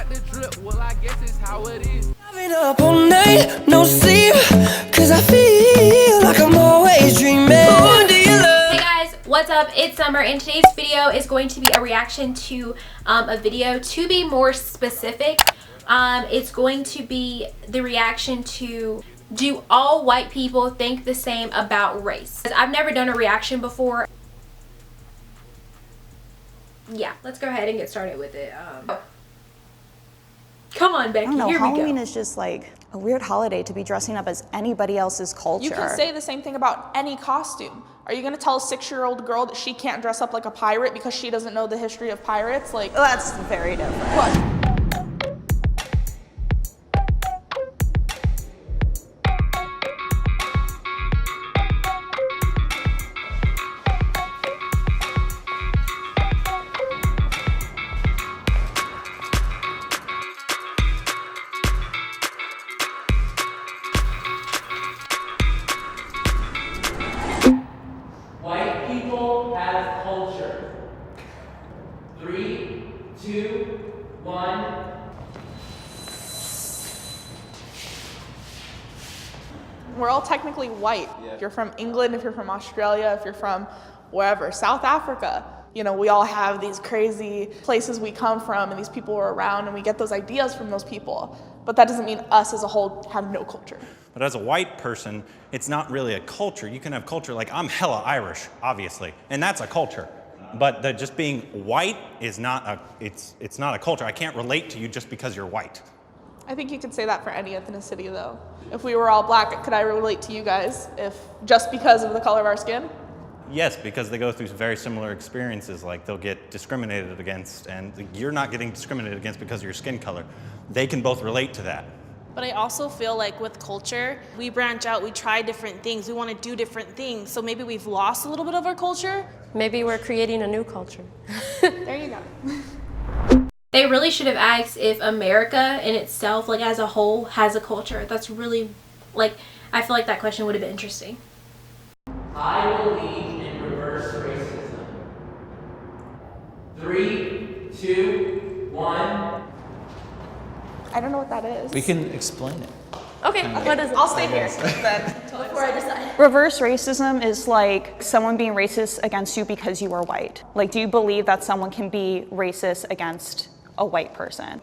got the drip, well I guess it's how it is. I've been up all night, no sleep, cause I feel like I'm always dreaming. Who do you love? Hey guys, what's up? It's Summer, and today's video is going to be a reaction to a video. To be more specific, it's going to be the reaction to, do all white people think the same about race? I've never done a reaction before. Yeah, let's go ahead and get started with it. Come on, Becky, I don't know, here Halloween we go. is just like a weird holiday to be dressing up as anybody else's culture. You can say the same thing about any costume. Are you gonna tell a 6-year-old girl that she can't dress up like a pirate because she doesn't know the history of pirates? Like, Well, that's very different. what? White people have culture. 3, 2, 1. We're all technically white. If you're from England, if you're from Australia, if you're from wherever, South Africa, you know, we all have these crazy places we come from and these people are around and we get those ideas from those people. But that doesn't mean us as a whole have no culture. But as a white person, it's not really a culture. You can have culture, like I'm hella Irish, obviously, and that's a culture. But just being white is not it's not a culture. I can't relate to you just because you're white. I think you could say that for any ethnicity though. If we were all black, could I relate to you guys if just because of the color of our skin? Yes, because they go through very similar experiences, like they'll get discriminated against, and you're not getting discriminated against because of your skin color. They can both relate to that. But I also feel like with culture, we branch out, we try different things, we want to do different things. So maybe we've lost a little bit of our culture. Maybe we're creating a new culture. There you go. They really should have asked if America in itself, like as a whole, has a culture. That's really, like, I feel like that question would have been interesting. I believe in reverse racism. 3, 2, 1. I don't know what that is. We can explain it. Okay, what is it? I'll stay here then. Before I decide. Reverse racism is like someone being racist against you because you are white. Like, do you believe that someone can be racist against a white person?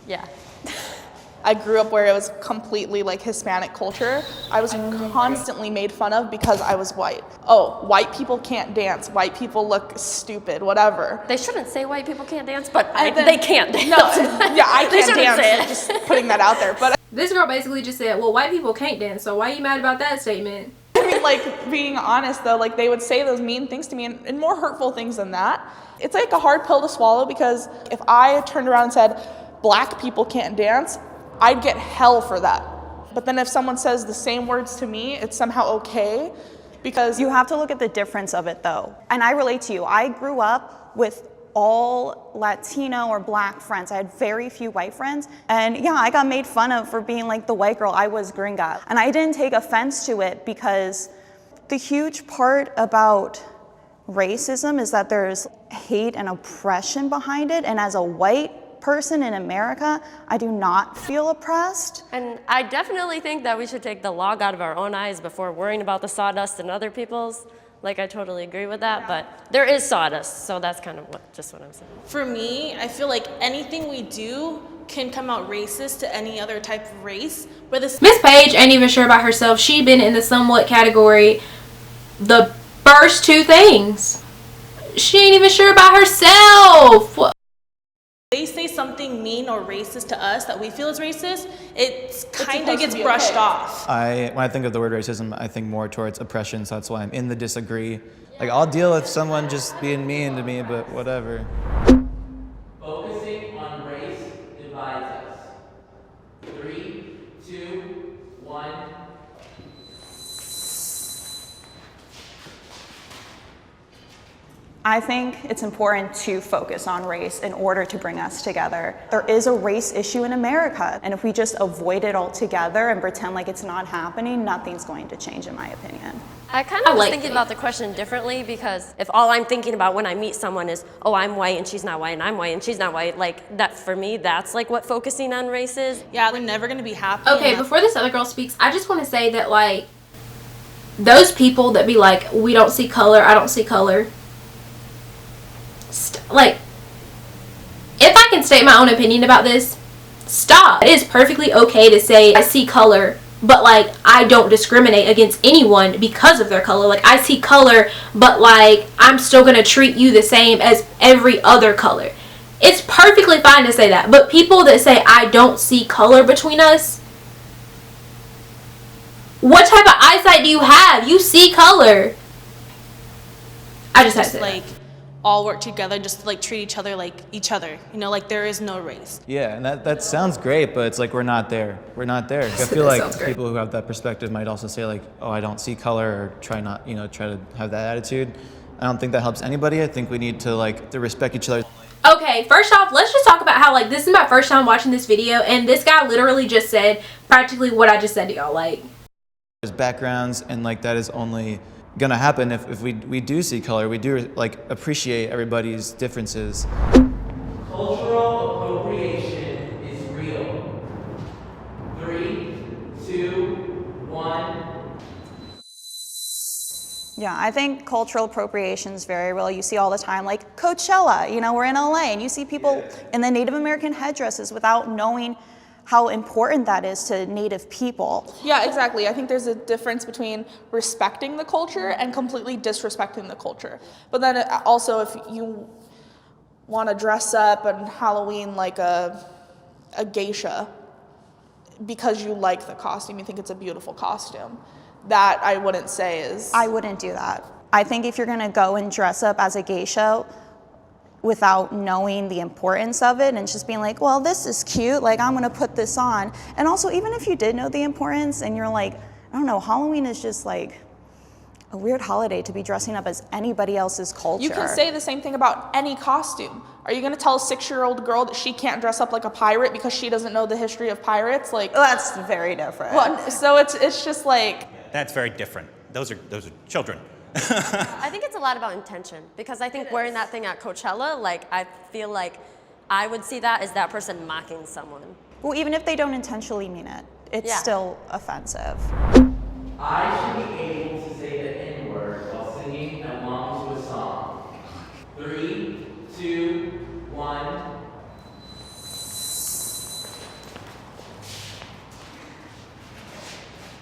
Yeah. I grew up where it was completely like Hispanic culture. I was constantly made fun of because I was white. Oh, white people can't dance. White people look stupid, whatever. They shouldn't say white people can't dance, but Then- they can't dance. No, yeah, I They can't shouldn't say dance. it. Just putting that out there. But This girl basically just said, well, white people can't dance, so why are you mad about that statement? I mean, like, being honest though, like they would say those mean things to me and more hurtful things than that. It's like a hard pill to swallow because if I turned around and said, black people can't dance, I'd get hell for that. But then if someone says the same words to me, it's somehow okay because You have to look at the difference of it though. And I relate to you. I grew up with all Latino or black friends. I had very few white friends. And yeah, I got made fun of for being like the white girl. I was gringa. And I didn't take offense to it because the huge part about racism is that there's hate and oppression behind it. And as a white person in America, I do not feel oppressed. And I definitely think that we should take the log out of our own eyes before worrying about the sawdust in other people's. Like, I totally agree with that, but there is sawdust, so that's kind of just what I'm saying. For me, I feel like anything we do can come out racist to any other type of race. Where this Miss Page ain't even sure about herself. She been in the somewhat category the first two things. She ain't even sure about herself. they say something mean or racist to us that we feel is racist, it kind of supposed to gets be brushed okay. off. When I think of the word racism, I think more towards oppression, so that's why I'm in the disagree. Like, I'll deal with someone just being mean to me, but whatever. Focusing on race divides us. 3, 2, 1. I think it's important to focus on race in order to bring us together. There is a race issue in America, and if we just avoid it altogether and pretend like it's not happening, nothing's going to change, in my opinion. I kind of was thinking about the question differently, because if all I'm thinking about when I meet someone is, oh, I'm white and she's not white, and I'm white and she's not white, like that for me, that's like what focusing on race is. Yeah, they're never gonna be happy. Okay, before this other girl speaks, I just want to say that like those people that be like, we don't see color, I don't see color. Like, if I can state my own opinion about this, stop. It is perfectly okay to say I see color, but like I don't discriminate against anyone because of their color. Like, I see color, but like I'm still gonna treat you the same as every other color. It's perfectly fine to say that. But people that say I don't see color between us, what type of eyesight do you have? You see color. I just had to say like that. All work together, just to like treat each other like each other. You know, like there is no race. Yeah, and that sounds great, but it's like we're not there. We're not there. I feel like people who have that perspective might also say like, oh, I don't see color, or try to have that attitude. I don't think that helps anybody. I think we need to respect each other. Okay, first off, let's just talk about how like this is my first time watching this video, and this guy literally just said practically what I just said to y'all. Like, There's backgrounds, and like that is only gonna happen if we do see color. We do like appreciate everybody's differences. Cultural appropriation is real. 3, 2, 1. Yeah, I think cultural appropriation is very real. You see all the time, like Coachella, we're in LA, and you see people in the Native American headdresses without knowing how important that is to Native people. Yeah, exactly. I think there's a difference between respecting the culture and completely disrespecting the culture. But then also, if you want to dress up on Halloween like a geisha because you like the costume, you think it's a beautiful costume, that I wouldn't say is... I wouldn't do that. I think if you're gonna go and dress up as a geisha without knowing the importance of it and just being like, well, this is cute, like I'm gonna put this on. And also, even if you did know the importance and you're like, I don't know, Halloween is just like a weird holiday to be dressing up as anybody else's culture. You can say the same thing about any costume. Are you gonna tell a 6-year-old girl that she can't dress up like a pirate because she doesn't know the history of pirates? Like, that's very different. Well, so it's just like... That's very different. Those are children. I think it's a lot about intention, because I think wearing that thing at Coachella, like I feel like I would see that as that person mocking someone. Well, even if they don't intentionally mean it, it's still offensive. I should be able to say the N-word while singing along to a song. 3, 2, 1.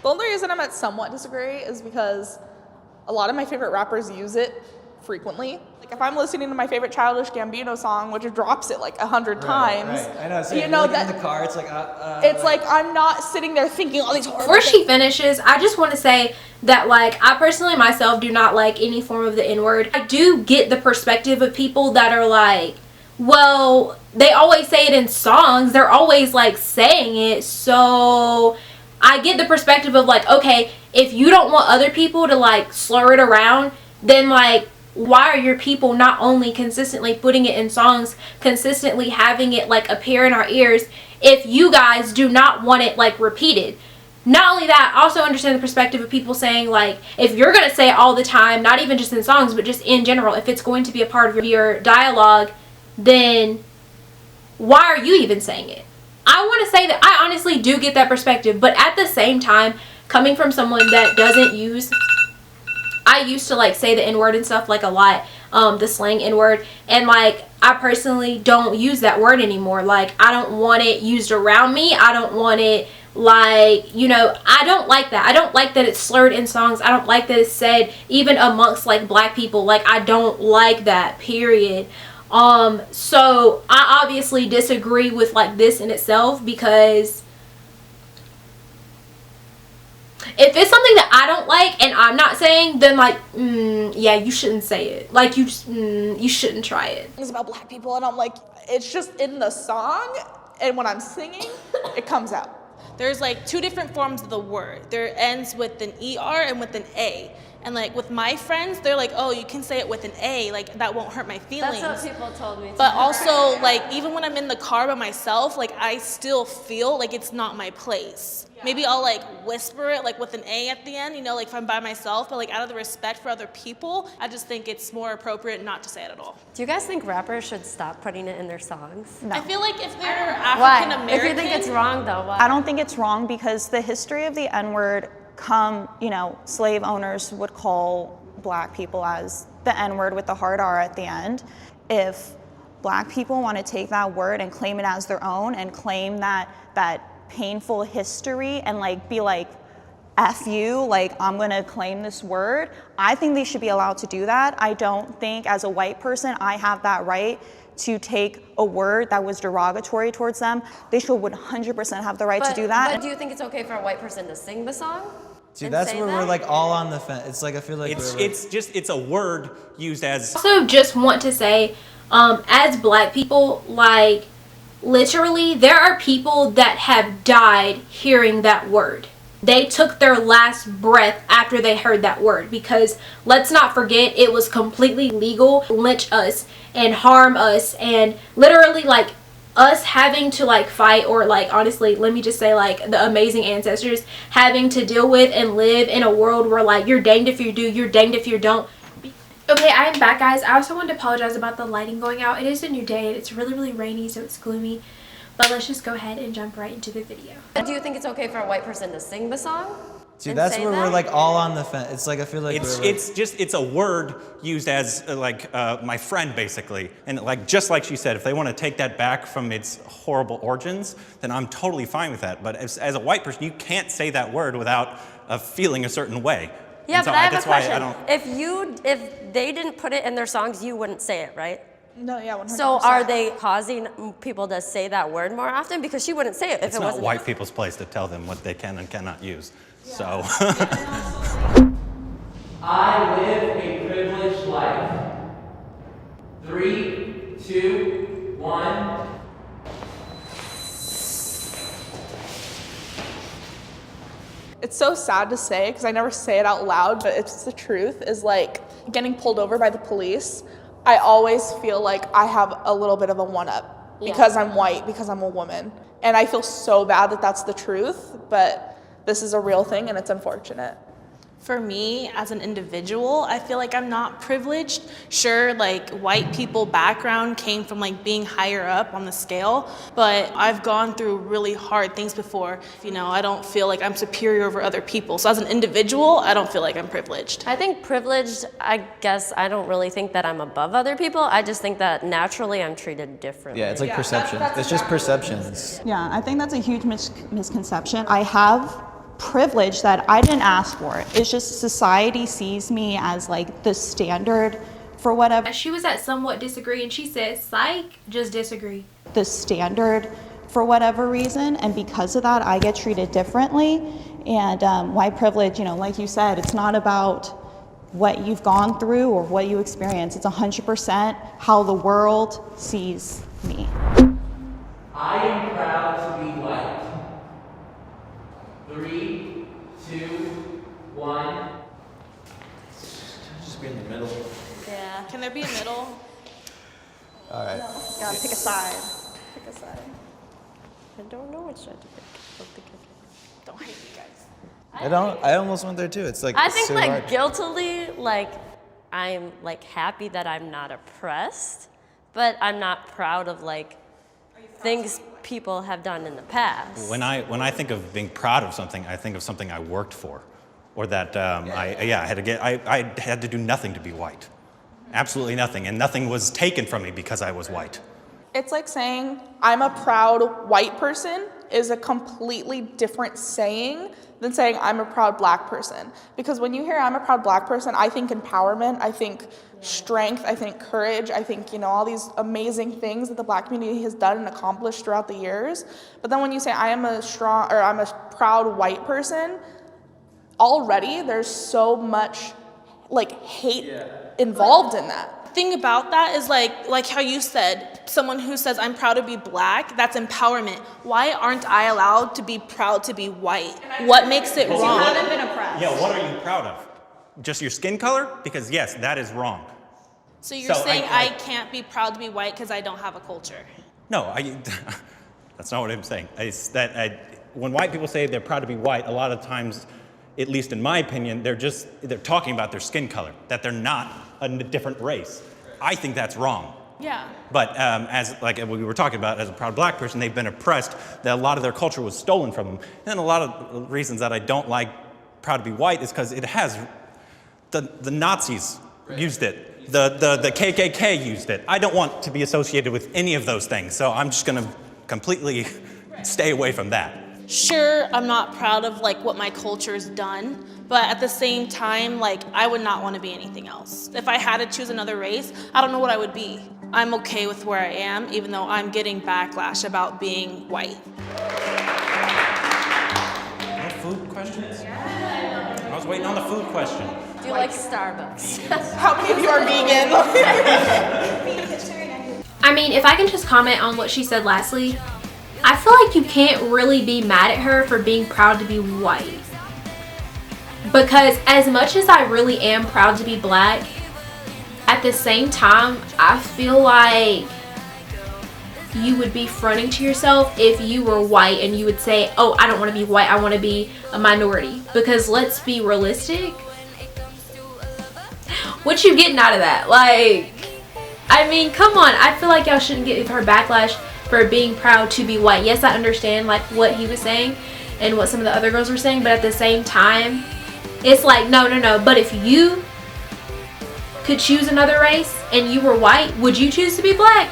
The only reason I'm at somewhat disagree is because a lot of my favorite rappers use it frequently. Like, if I'm listening to my favorite Childish Gambino song, which drops it like 100 times, Right. I know. So that in the car, it's like, it's like I'm not sitting there thinking all these horrible before things. she finishes, I just want to say that like I personally myself do not like any form of the N-word. I do get the perspective of people that are like, well, they always say it in songs, they're always like saying it, so I get the perspective of like, okay, if you don't want other people to like slur it around, then like why are your people not only consistently putting it in songs, consistently having it like appear in our ears, if you guys do not want it like repeated? Not only that, I also understand the perspective of people saying like, if you're going to say it all the time, not even just in songs, but just in general, if it's going to be a part of your dialogue, then why are you even saying it? I want to say that I honestly do get that perspective, but at the same time, coming from someone that doesn't use, I used to like say the N-word and stuff like a lot, the slang N-word, and like I personally don't use that word anymore. Like, I don't want it used around me. I don't want it like, I don't like that. I don't like that it's slurred in songs. I don't like that it's said even amongst like black people. Like, I don't like that, period. So I obviously disagree with like this in itself, because if it's something that I don't like and I'm not saying, then like, yeah, you shouldn't say it. Like, you shouldn't try it. It's about black people, and I'm like, it's just in the song, and when I'm singing, it comes out. There's like 2 different forms of the word. There ends with an ER and with an A. And like with my friends, they're like, oh, you can say it with an A, like that won't hurt my feelings. That's what people told me too. But also, like, even when I'm in the car by myself, like, I still feel like it's not my place. Maybe I'll, like, whisper it, like, with an A at the end, you know, like, if I'm by myself. But, like, out of the respect for other people, I just think it's more appropriate not to say it at all. Do you guys think rappers should stop putting it in their songs? No. I feel like if they're Why? African American... If you think it's wrong, though, why? I don't think it's wrong because the history of the N-word slave owners would call black people as the N-word with the hard R at the end. If black people want to take that word and claim it as their own and claim that painful history and like be like, F you, like I'm gonna claim this word, I think they should be allowed to do that. I don't think as a white person I have that right to take a word that was derogatory towards them. They should 100% have the right to do that. But do you think it's okay for a white person to sing the song? See, that's where we're like all on the fence. It's like I feel like it's a word used as. Also, just want to say, as black people, like literally, there are people that have died hearing that word. They took their last breath after they heard that word because let's not forget it was completely legal to lynch us and harm us and literally like us having to like fight or like honestly let me just say like the amazing ancestors having to deal with and live in a world where like you're danged if you do, you're danged if you don't. Okay, I am back, guys. I also wanted to apologize about the lighting going out. It is a new day and it's really rainy, so it's gloomy. But let's just go ahead and jump right into the video. Do you think it's okay for a white person to sing the song? See, that's where we're like all on the fence. It's like I feel like it's a word used as my friend basically, and like just like she said, if they want to take that back from its horrible origins, then I'm totally fine with that. But as a white person, you can't say that word without feeling a certain way. Yeah, so but I have a question. If they didn't put it in their songs, you wouldn't say it, right? No, yeah, 100%. So are they causing people to say that word more often? Because she wouldn't say it if it wasn't. It's not white people's place to tell them what they can and cannot use. Yeah. So. I live a privileged life. 3, 2, 1. It's so sad to say because I never say it out loud, but it's the truth, is like getting pulled over by the police. I always feel like I have a little bit of a one-up because I'm white, because I'm a woman. And I feel so bad that that's the truth, but this is a real thing and it's unfortunate. For me, as an individual, I feel like I'm not privileged. Sure, like white people background came from like being higher up on the scale, but I've gone through really hard things before. You know, I don't feel like I'm superior over other people. So as an individual, I don't feel like I'm privileged. I think privileged, I guess I don't really think that I'm above other people. I just think that naturally I'm treated differently. Yeah, it's like perception. It's just perceptions. Yeah, I think that's a huge misconception. I have privilege that I didn't ask for. It's just society sees me as like the standard for whatever. She was at somewhat disagree and she said, psych, just disagree. The standard for whatever reason, and because of that, I get treated differently. And white privilege, you know, like you said, it's not about what you've gone through or what you experience. It's 100% how the world sees me. I am proud to be white. 3, 2, 1. Just be in the middle. Yeah. Can there be a middle? All right. No, gotta pick a side. Pick a side. I don't know which side to pick. Don't hate me, guys. I almost went there too. It's like I think so like hard. guiltily, like I'm like happy that I'm not oppressed, but I'm not proud of like things people have done in the past. When I think of being proud of something, I think of something I worked for, or that I had to do nothing to be white, absolutely nothing, and nothing was taken from me because I was white. It's like saying I'm a proud white person is a completely different saying than saying I'm a proud black person. Because when you hear I'm a proud black person, I think empowerment, I think strength, I think courage, I think, you know, all these amazing things that the black community has done and accomplished throughout the years. But then when you say I'm a proud white person, already there's so much like hate involved in that. Thing about that is like how you said, someone who says I'm proud to be black, that's empowerment. Why aren't I allowed to be proud to be white? What makes it wrong? You haven't been oppressed. Yeah, what are you proud of? just your skin color, because yes, that is wrong. So you're So saying I can't be proud to be white because I don't have a culture? No, that's not what I'm saying. It's that when white people say they're proud to be white, a lot of times, at least in my opinion, they're talking about their skin color, that they're not a different race. I think that's wrong. Yeah. But as like we were talking about, as a proud black person, they've been oppressed, that a lot of their culture was stolen from them. And a lot of reasons that I don't like proud to be white is because it has, the Nazis used it. The KKK used it. I don't want to be associated with any of those things, so I'm just gonna completely stay away from that. Sure, I'm not proud of like what my culture's done, but at the same time, like I would not want to be anything else. If I had to choose another race, I don't know what I would be. I'm okay with where I am, even though I'm getting backlash about being white. No food questions? I was waiting on the food question. Do you like Starbucks? How many of you are vegan? I mean, if I can just comment on what she said lastly, I feel like you can't really be mad at her for being proud to be white. Because as much as I really am proud to be black, at the same time, I feel like you would be fronting to yourself if you were white and you would say, oh, I don't want to be white, I want to be a minority. Because let's be realistic. What you getting out of that? Like, I mean, come on. I feel like y'all shouldn't give her backlash for being proud to be white. Yes, I understand like what he was saying and what some of the other girls were saying, but at the same time, it's like, no. But if you could choose another race and you were white, would you choose to be black?